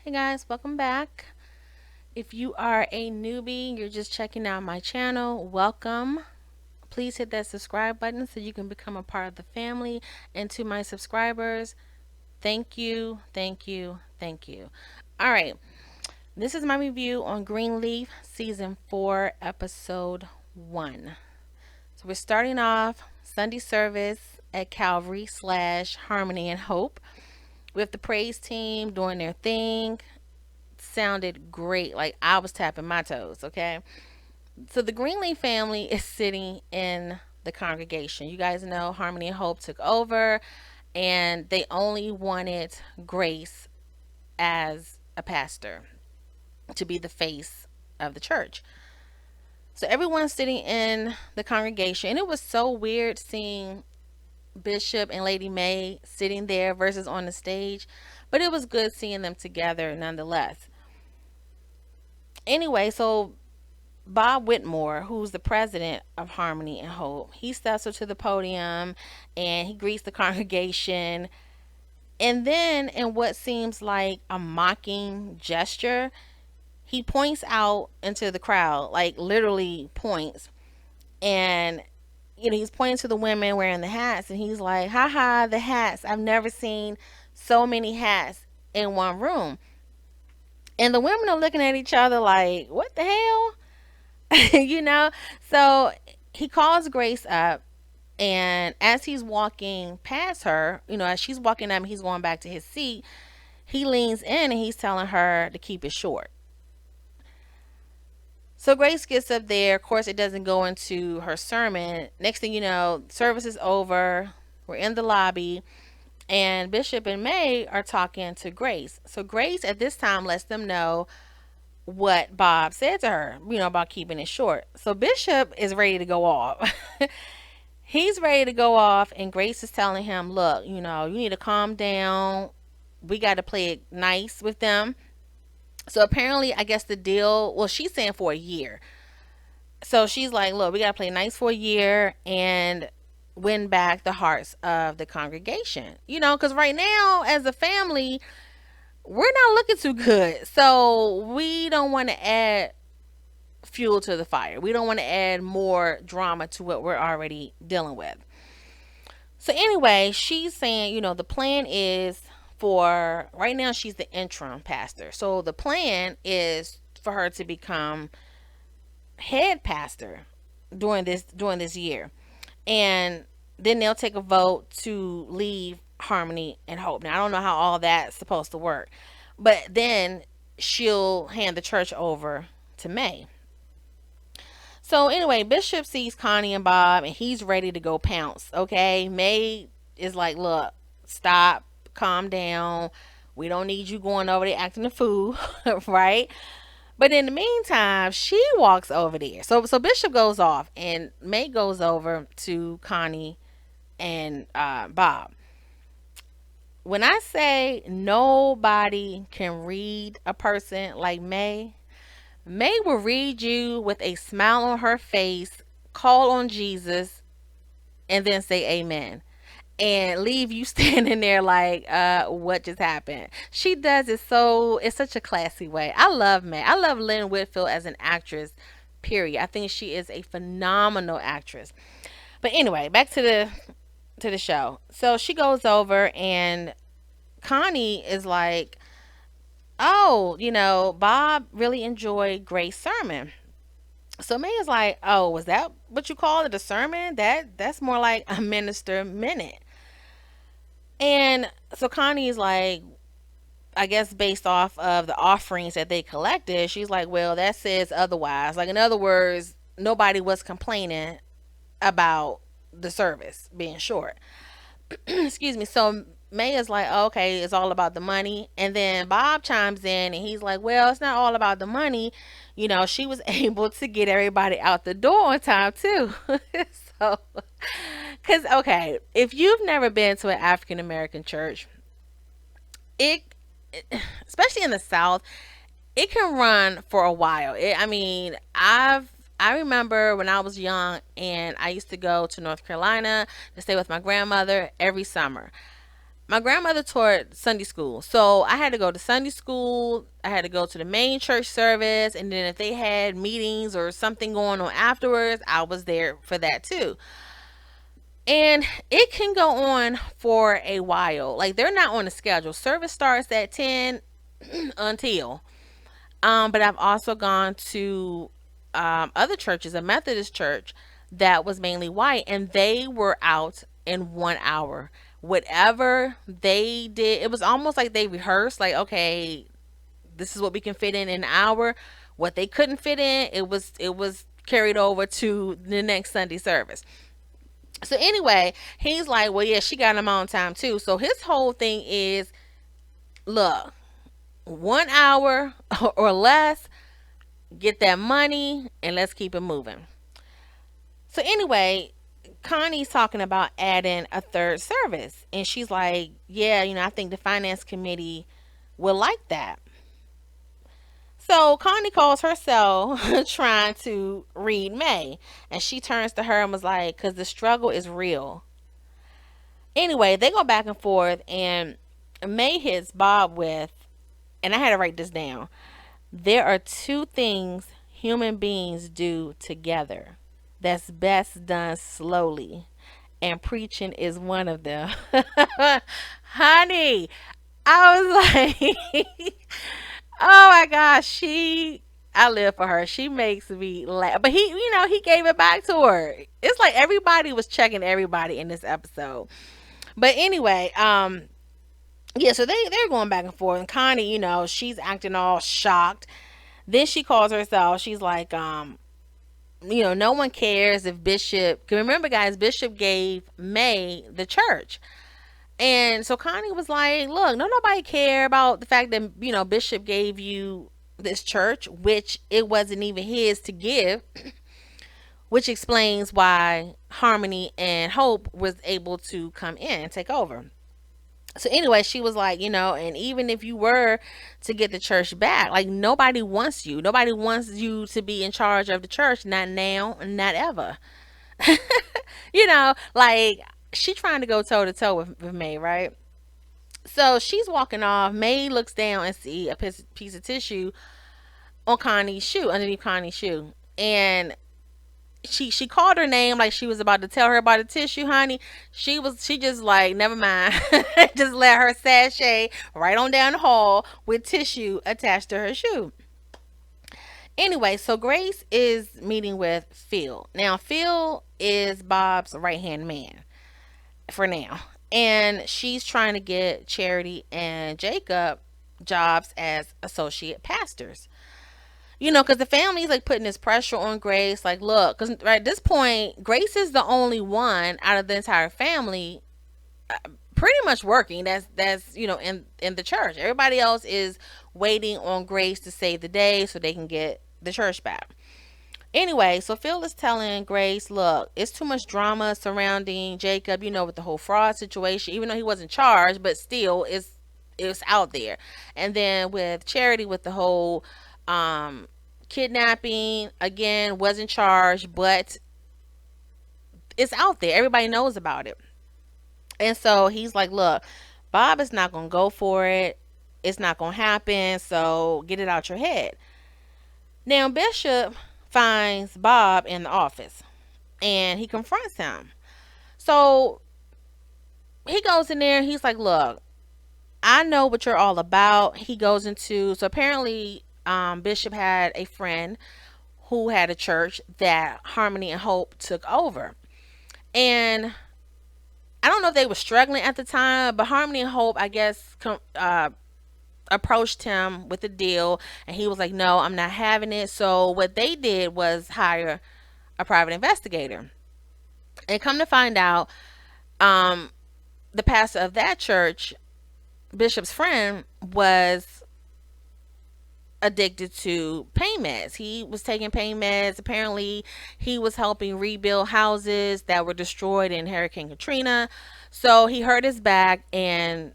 Hey guys, welcome back. If you are a newbie, you're just checking out my channel, welcome. Please hit that subscribe button so you can become a part of the family. And to my subscribers, thank you, thank you, thank you. All right, this is my review on Greenleaf Season 4, Episode 1. So we're starting off Sunday service at Calvary slash Harmony and Hope with the praise team doing their thing. Sounded great. Like I was tapping my toes, okay? So the Greenleaf family is sitting in the congregation. You guys know Harmony and Hope took over and they only wanted Grace as a pastor to be the face of the church. So everyone's sitting in the congregation and it was so weird seeing Bishop and Lady Mae sitting there versus on the stage, but it was good seeing them together nonetheless. Anyway, so Bob Whitmore, who's the president of Harmony and Hope, he steps up to the podium and he greets the congregation. And then, in what seems like a mocking gesture, he points out into the crowd, like literally points. And, he's pointing to the women wearing the hats. And he's like, haha, the hats. I've never seen so many hats in one room. And the women are looking at each other like, what the hell? you know so he calls Grace up, and as he's walking past her, as she's walking up, he's going back to his seat. He leans in and he's telling her to keep it short. So Grace gets up there. Of course, it doesn't go into her sermon. Next thing you know, service is over. We're in the lobby, and Bishop and Mae are talking to Grace. So Grace at this time lets them know what Bob said to her, about keeping it short. So Bishop is ready to go off. He's ready to go off, and Grace is telling him, look, you need to calm down. We got to play it nice with them. So apparently, I guess the deal, well, she's saying for a year. So she's like, look, we got to play nice for a year and win back the hearts of the congregation. Because right now, as a family, we're not looking too good. So we don't want to add fuel to the fire. We don't want to add more drama to what we're already dealing with. So anyway, she's saying, the plan is for right now she's the interim pastor. So the plan is for her to become head pastor during this year. And then they'll take a vote to leave Harmony and Hope. Now I don't know how all that's supposed to work. But then she'll hand the church over to Mae. So anyway, Bishop sees Connie and Bob and he's ready to go pounce. Okay. Mae is like, look, stop, calm down. We don't need you going over there acting a fool, right? But in the meantime, she walks over there. So Bishop goes off and Mae goes over to Connie and Bob. When I say nobody can read a person like Mae will read you with a smile on her face, call on Jesus, and then say amen. And leave you standing there like, what just happened? She does it it's such a classy way. I love Mae. I love Lynn Whitfield as an actress, period. I think she is a phenomenal actress. But anyway, back to the show. So she goes over and Connie is like, oh, Bob really enjoyed Grace's sermon. So Mae is like, oh, was that what you call it, a sermon? That's more like a minister minute. And so Connie is like, I guess based off of the offerings that they collected, she's like, well, that says otherwise. Like in other words, nobody was complaining about the service being short. Excuse me. So Mae is like, oh, okay, it's all about the money. And then Bob chimes in and he's like, well, it's not all about the money. She was able to get everybody out the door on time too. so, because, okay, if you've never been to an African American church, it, especially in the South, it can run for a while. I mean, I remember when I was young and I used to go to North Carolina to stay with my grandmother every summer. My grandmother taught Sunday school. So I had to go to Sunday school. I had to go to the main church service. And then if they had meetings or something going on afterwards, I was there for that too. And it can go on for a while. Like they're not on a schedule. Service starts at 10 until. But I've also gone to other churches, a Methodist church that was mainly white, and they were out in 1 hour. Whatever they did, it was almost like they rehearsed, like, okay, this is what we can fit in an hour. What they couldn't fit in, it was carried over to the next Sunday service. So anyway, he's like, well, yeah, she got him on time too. So his whole thing is, look, 1 hour or less, get that money, and let's keep it moving. So anyway, Connie's talking about adding a third service, and she's like, yeah, I think the finance committee will like that. So Connie calls herself trying to read May, and she turns to her and was like, because the struggle is real. Anyway, they go back and forth, and May hits Bob with, and I had to write this down, there are two things human beings do together that's best done slowly, and preaching is one of them. Honey, I was like, oh my gosh, I live for her. She makes me laugh. But he gave it back to her. It's like everybody was checking everybody in this episode. But anyway, yeah, so they're going back and forth, and Connie, she's acting all shocked. Then she calls herself. She's like, no one cares if Bishop. 'Cause remember, guys, Bishop gave May the church, and so Connie was like, "Look, nobody care about the fact that Bishop gave you this church, which it wasn't even his to give." Which explains why Harmony and Hope was able to come in and take over. So anyway, she was like, and even if you were to get the church back, like nobody wants you. Nobody wants you to be in charge of the church. Not now, not ever. Like she trying to go toe to toe with May, right? So she's walking off. May looks down and see a piece of tissue on Connie's shoe, underneath Connie's shoe, and she called her name like she was about to tell her about the tissue, honey. She just like, never mind. Just let her sashay right on down the hall with tissue attached to her shoe. Anyway, so Grace is meeting with Phil. Now Phil is Bob's right hand man for now. And she's trying to get Charity and Jacob jobs as associate pastors. Because the family's like putting this pressure on Grace. Like, look, because right at this point, Grace is the only one out of the entire family, pretty much working. That's in the church. Everybody else is waiting on Grace to save the day so they can get the church back. Anyway, so Phil is telling Grace, look, it's too much drama surrounding Jacob. With the whole fraud situation. Even though he wasn't charged, but still, it's out there. And then with Charity, with the whole kidnapping, again, wasn't charged, but it's out there. Everybody knows about it. And so he's like, look, Bob is not going to go for it. It's not going to happen. So get it out your head. Now, Bishop finds Bob in the office and he confronts him. So he goes in there and he's like, look, I know what you're all about. He goes into, so apparently Bishop had a friend who had a church that Harmony and Hope took over. And I don't know if they were struggling at the time, but Harmony and Hope, I guess, approached him with a deal, and he was like, no, I'm not having it. So what they did was hire a private investigator. And come to find out, the pastor of that church, Bishop's friend, was addicted to pain meds. He was taking pain meds. Apparently, he was helping rebuild houses that were destroyed in Hurricane Katrina. So he hurt his back and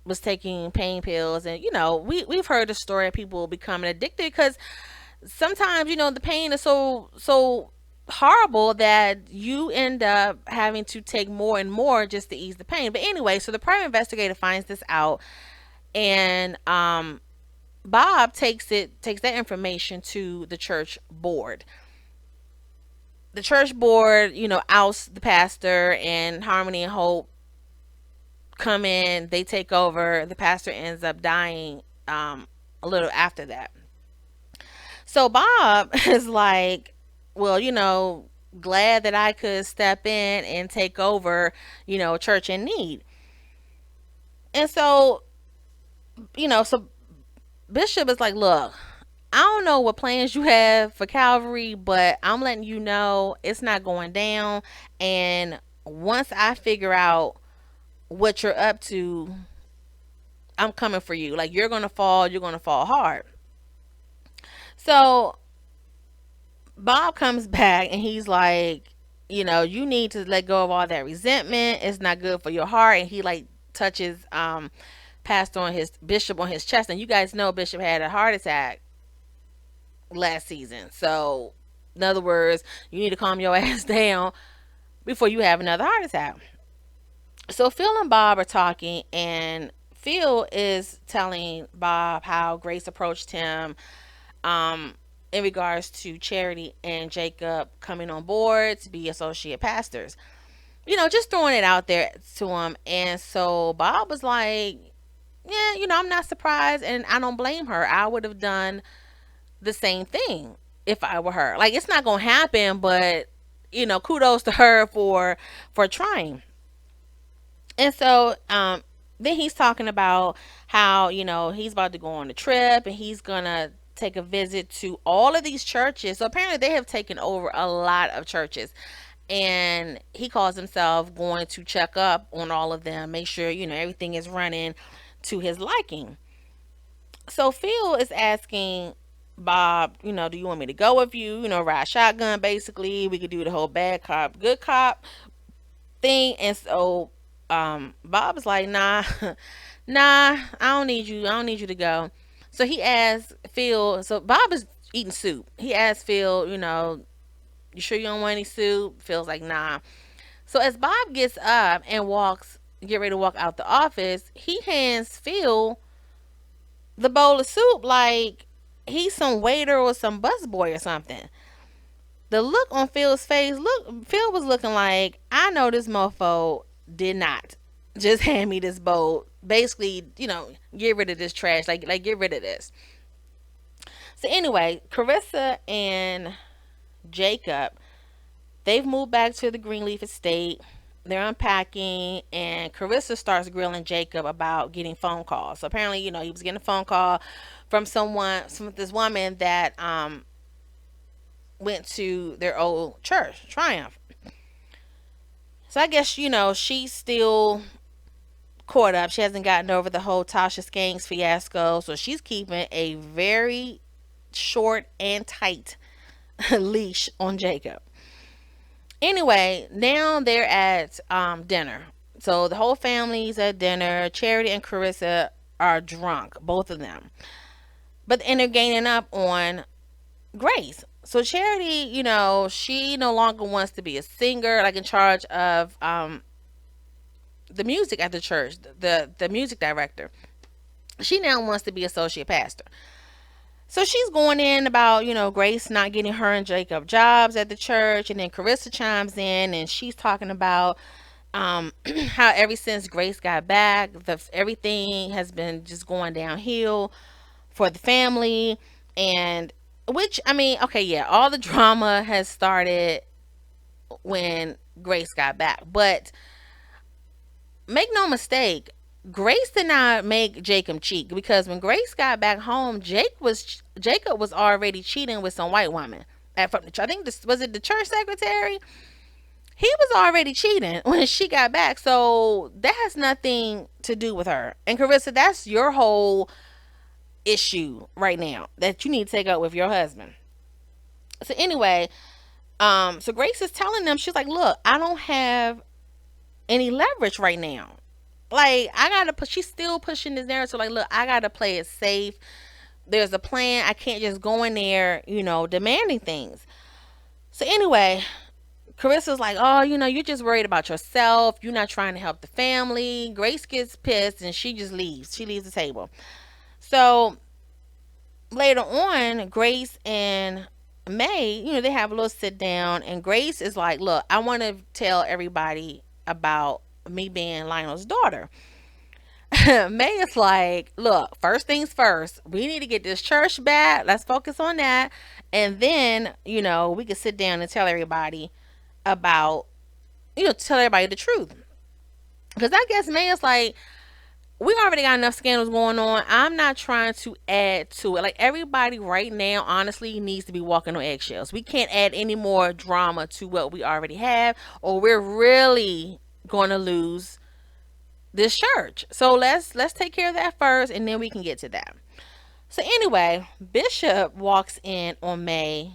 was taking pain pills. And we've heard the story of people becoming addicted because sometimes the pain is so horrible that you end up having to take more and more just to ease the pain. But anyway, so the private investigator finds this out, and Bob takes that information to the church board. The church board, ousts the pastor, and Harmony and Hope come in. They take over. The pastor ends up dying a little after that. So Bob is like, well, glad that I could step in and take over, a church in need. And so Bishop is like, look, I don't know what plans you have for Calvary, but I'm letting you know it's not going down. And once I figure out what you're up to, I'm coming for you. Like, you're going to fall hard. So Bob comes back and he's like, you need to let go of all that resentment. It's not good for your heart. And he like touches Pastor on his Bishop on his chest. And you guys know Bishop had a heart attack last season. So in other words, you need to calm your ass down before you have another heart attack. So Phil and Bob are talking, and Phil is telling Bob how Grace approached him um, in regards to Charity and Jacob coming on board to be associate pastors. Just throwing it out there to him. And so Bob was like, yeah, I'm not surprised, and I don't blame her. I would have done the same thing if I were her. Like, it's not gonna happen, but kudos to her for trying. And so then he's talking about how he's about to go on a trip, and he's gonna take a visit to all of these churches. So apparently they have taken over a lot of churches, and he calls himself going to check up on all of them, make sure everything is running to his liking. So Phil is asking Bob, do you want me to go with you? Ride shotgun, basically. We could do the whole bad cop, good cop thing. And so Bob is like, nah, nah, I don't need you. I don't need you to go. So he asks Phil, so Bob is eating soup. He asks Phil, you sure you don't want any soup? Phil's like, nah. So as Bob gets up and get ready to walk out the office, he hands Phil the bowl of soup like he's some waiter or some busboy or something. The look on Phil's face, Phil was looking like, I know this mofo did not just hand me this bowl. Basically, get rid of this trash. Like get rid of this. So anyway, Carissa and Jacob, they've moved back to the Greenleaf estate. They're unpacking, and Carissa starts grilling Jacob about getting phone calls. So apparently, he was getting a phone call from this woman that went to their old church, Triumph. So I guess she's still caught up. She hasn't gotten over the whole Tasha Skanks fiasco, so she's keeping a very short and tight leash on Jacob. Anyway, now they're at dinner. So the whole family's at dinner. Charity and Carissa are drunk, both of them. And they're gaining up on Grace. So Charity, she no longer wants to be a singer, like in charge of the music at the church, the music director. She now wants to be associate pastor. So she's going in about, Grace not getting her and Jacob jobs at the church. And then Carissa chimes in and she's talking about how ever since Grace got back, everything has been just going downhill for the family. And which, I mean, okay, yeah, all the drama has started when Grace got back. But make no mistake, Grace did not make Jacob cheat, because when Grace got back home, Jacob was already cheating with some white woman. I think this was it, the church secretary. He was already cheating when she got back, so that has nothing to do with her. And Carissa, that's your whole issue right now that you need to take up with your husband. So anyway, so Grace is telling them, she's like, look, I don't have any leverage right now. Like, I gotta put, she's still pushing this narrative. Like, look, I gotta play it safe. There's a plan. I can't just go in there, demanding things. So anyway, Carissa's like, oh, you're just worried about yourself. You're not trying to help the family. Grace gets pissed and she just leaves. She leaves the table. So later on, Grace and Mae, they have a little sit down, and Grace is like, look, I want to tell everybody about me being Lionel's daughter. May is like, look, first things first, we need to get this church back. Let's focus on that. And then, we can sit down and tell everybody about, tell everybody the truth. Because I guess May is like, we already got enough scandals going on. I'm not trying to add to it. Like, everybody right now, honestly, needs to be walking on eggshells. We can't add any more drama to what we already have, or we're really going to lose this church. So let's take care of that first, and then we can get to that. So anyway, Bishop walks in on May,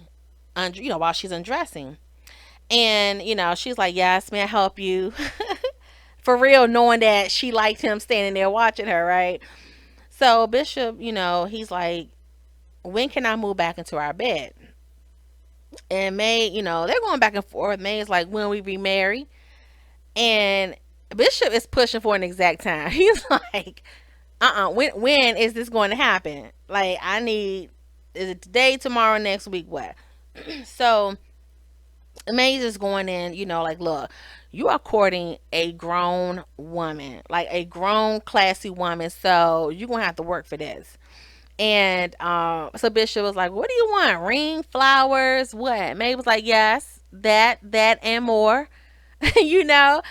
while she's undressing, and she's like, "Yes, may I help you?" For real, knowing that she liked him standing there watching her, right? So Bishop, he's like, "When can I move back into our bed?" And May, they're going back and forth. May's like, "When we remarry?" And Bishop is pushing for an exact time. He's like, when is this going to happen? Like, I need, is it today, tomorrow, next week, what? So Maze is going in, like, look, you are courting a grown woman, like a grown classy woman, so you're gonna have to work for this. And so Bishop was like, what do you want? Ring, flowers, what? May was like, yes, that and more. you know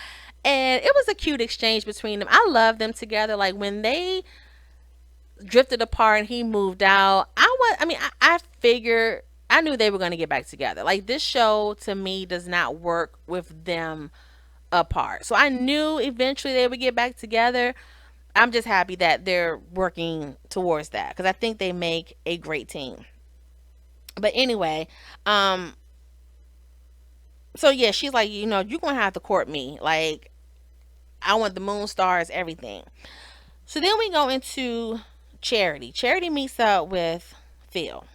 and it was a cute exchange between them. I love them together. Like, when they drifted apart and he moved out, I figured, I knew they were going to get back together. Like, this show to me does not work with them apart, so I knew eventually they would get back together. I'm just happy that they're working towards that, because I think they make a great team. But anyway, um so yeah, she's like, you're gonna have to court me. Like, I want the moon stars, everything. So then we go into Charity. Charity meets up with Phil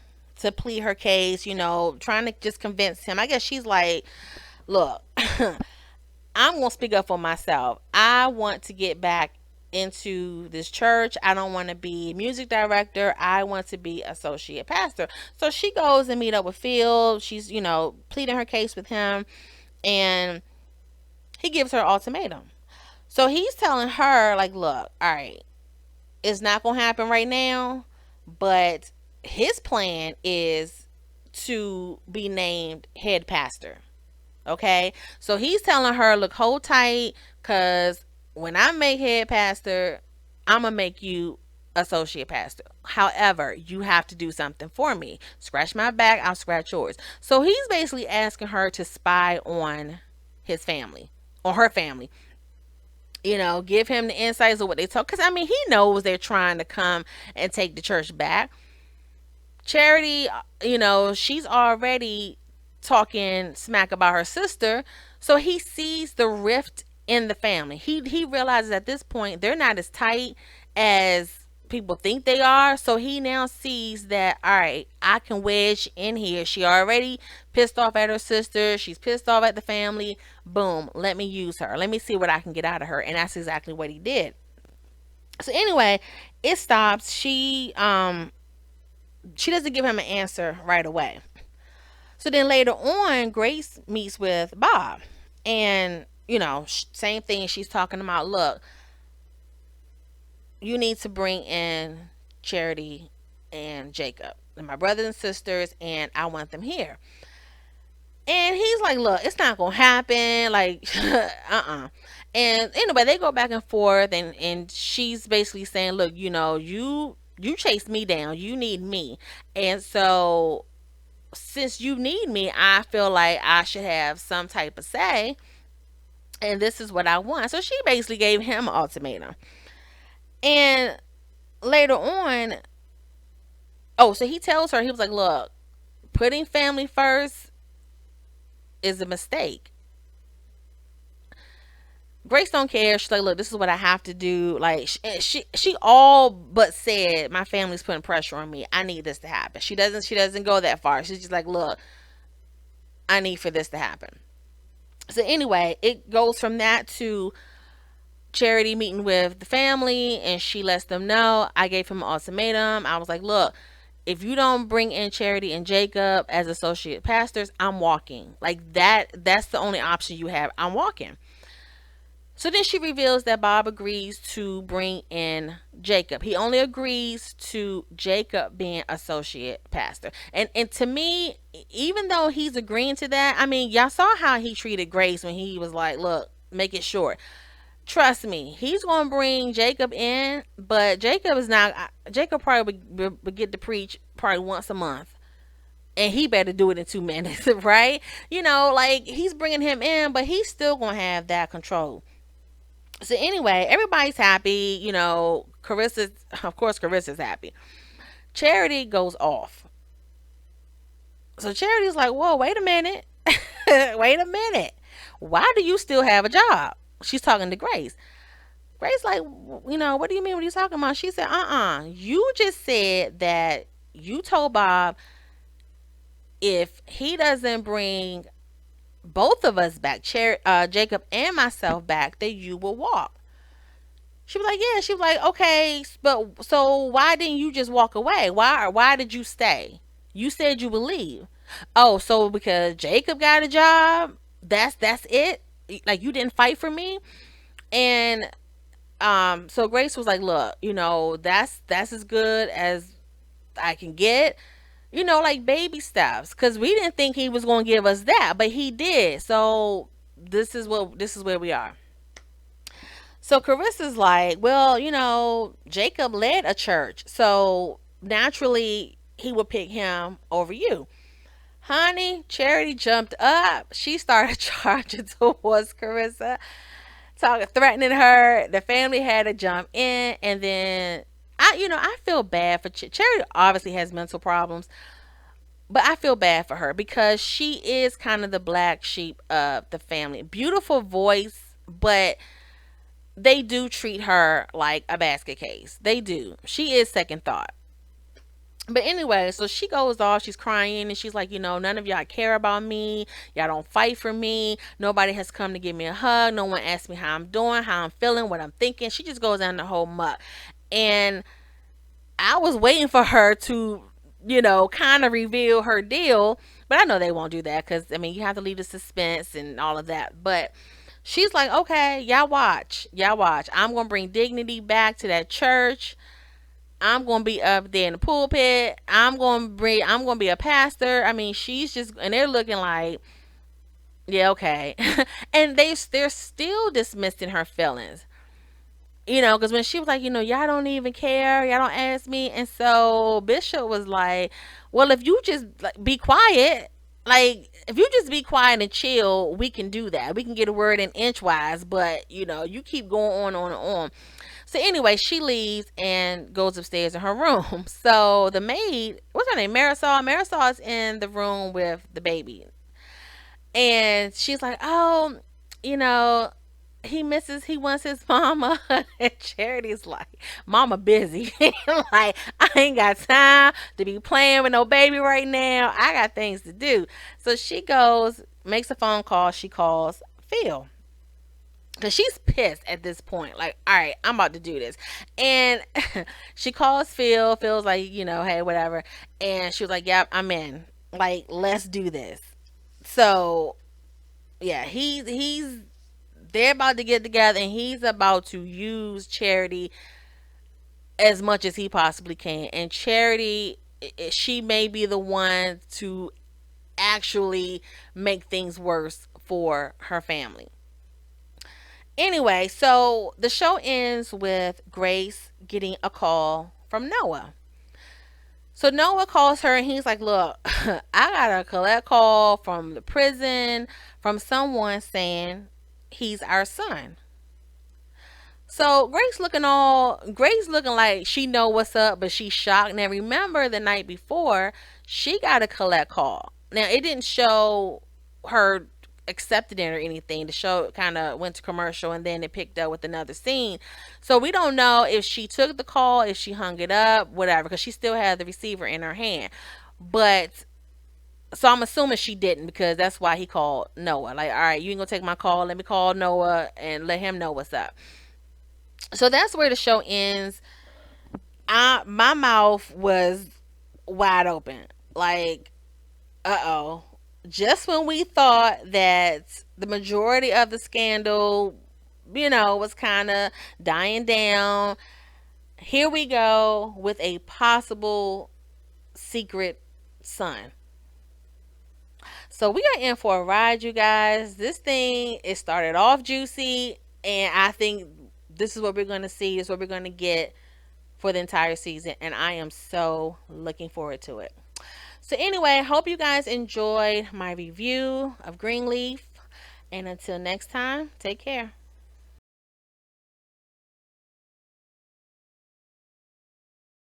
to plead her case, trying to just convince him. I guess she's like, look, I'm going to speak up for myself. I want to get back into this church. I don't want to be music director. I want to be associate pastor. So she goes and meet up with Phil. She's, pleading her case with him, and he gives her an ultimatum. So he's telling her, like, look, all right, it's not going to happen right now, but his plan is to be named head pastor. Okay? So he's telling her, look, hold tight, because when I make head pastor, I'm going to make you associate pastor. However, you have to do something for me. Scratch my back, I'll scratch yours. So he's basically asking her to spy on his family, or her family, give him the insights of what they talk. Because, he knows they're trying to come and take the church back. Charity, she's already talking smack about her sister. So he sees the rift in the family. He realizes at this point they're not as tight as people think they are. So he now sees that, all right, I can wedge in here. She already pissed off at her sister. She's pissed off at the family. Boom, let me use her. Let me see what I can get out of her. And that's exactly what he did. So anyway, it stops. She doesn't give him an answer right away. So then later on, Grace meets with Bob, and same thing. She's talking about, look, you need to bring in Charity and Jacob, and my brothers and sisters, and I want them here. And he's like, look, it's not gonna happen. Like, And anyway, they go back and forth, and she's basically saying, look, you chased me down. You need me, and so since you need me, I feel like I should have some type of say, and this is what I want. So she basically gave him an ultimatum. And later on, oh, so he tells her, he was like, look, putting family first is a mistake. Grace don't care. She's like, look, this is what I have to do. Like, she all but said, my family's putting pressure on me. I need this to happen. She doesn't go that far. She's just like, look, I need for this to happen. So anyway, it goes from that to Charity meeting with the family, and she lets them know. I gave him an ultimatum. I was like, look, if you don't bring in Charity and Jacob as associate pastors, I'm walking. Like that's the only option you have. I'm walking. So then she reveals that Bob agrees to bring in Jacob. He only agrees to Jacob being associate pastor. And to me, even though he's agreeing to that, I mean, y'all saw how he treated Grace when he was like, look, make it short. Trust me, he's going to bring Jacob in, but Jacob is not. Jacob probably would get to preach probably once a month, and he better do it in 2 minutes, right? Like he's bringing him in, but he's still going to have that control. So anyway, everybody's happy. Carissa's, of course, Carissa's happy. Charity goes off. So Charity's like, whoa, wait a minute. Wait a minute. Why do you still have a job? She's talking to Grace. Grace like, what do you mean? What are you talking about? She said, you just said that you told Bob if he doesn't bring both of us back, Jacob and myself back, that you will walk. She was like, yeah. She was like, okay, but so why didn't you just walk away? Why did you stay? You said you would leave. Oh, so because Jacob got a job, that's it? Like you didn't fight for me? And so Grace was like, look, that's as good as I can get. Like baby steps, because we didn't think he was going to give us that, but he did. So this is where we are. So Carissa's like, well, Jacob led a church, so naturally he would pick him over you. Honey, Charity jumped up. She started charging towards Carissa, talking, threatening her. The family had to jump in, and then I feel bad for Charity. Obviously has mental problems, but I feel bad for her because she is kind of the black sheep of the family. Beautiful voice, but they do treat her like a basket case. They do. She is second thought. But anyway, so she goes off, she's crying, and she's like, none of y'all care about me. Y'all don't fight for me. Nobody has come to give me a hug. No one asked me how I'm doing, how I'm feeling, what I'm thinking. She just goes down the whole muck. And I was waiting for her to, kind of reveal her deal. But I know they won't do that because, I mean, you have to leave the suspense and all of that. But she's like, okay, y'all watch. Y'all watch. I'm going to bring dignity back to that church. I'm gonna be up there in the pulpit. I'm gonna be a pastor. I mean, she's just, and they're looking like, yeah, okay. And they're still dismissing her feelings. Because when she was like, y'all don't even care, y'all don't ask me, and so Bishop was like, well, if you just like be quiet, like if you just be quiet and chill, we can do that. We can get a word in inchwise, but you keep going on and on. So anyway, she leaves and goes upstairs in her room. So the maid, what's her name? Marisol. Marisol is in the room with the baby. And she's like, oh, you know, he wants his mama. And Charity's like, mama busy. Like, I ain't got time to be playing with no baby right now. I got things to do. So she goes, makes a phone call. She calls Phil. Because she's pissed at this point. Like, all right, I'm about to do this. And she calls Phil. Phil's like, hey, whatever. And she was like, yep, I'm in. Like, let's do this. So, yeah, he's they're about to get together, and he's about to use Charity as much as he possibly can. And Charity, she may be the one to actually make things worse for her family. Anyway, so the show ends with Grace getting a call from Noah. So Noah calls her and he's like, look, I got a collect call from the prison from someone saying he's our son. So Grace looking like she know what's up, but she's shocked. Now remember the night before, she got a collect call. Now it didn't show her accepted it or anything. The show kind of went to commercial and then it picked up with another scene. So we don't know if she took the call, if she hung it up, whatever, because she still had the receiver in her hand. But So I'm assuming she didn't, because that's why he called Noah. Like, all right, you ain't gonna take my call. Let me call Noah and let him know what's up. So that's where the show ends. My mouth was wide open. Like, uh-oh. Just when we thought that the majority of the scandal, was kind of dying down, here we go with a possible secret son. So we are in for a ride, you guys. This thing, it started off juicy, and I think this is what we're going to see, is what we're going to get for the entire season, and I am so looking forward to it. So anyway, I hope you guys enjoyed my review of Greenleaf, and until next time, take care.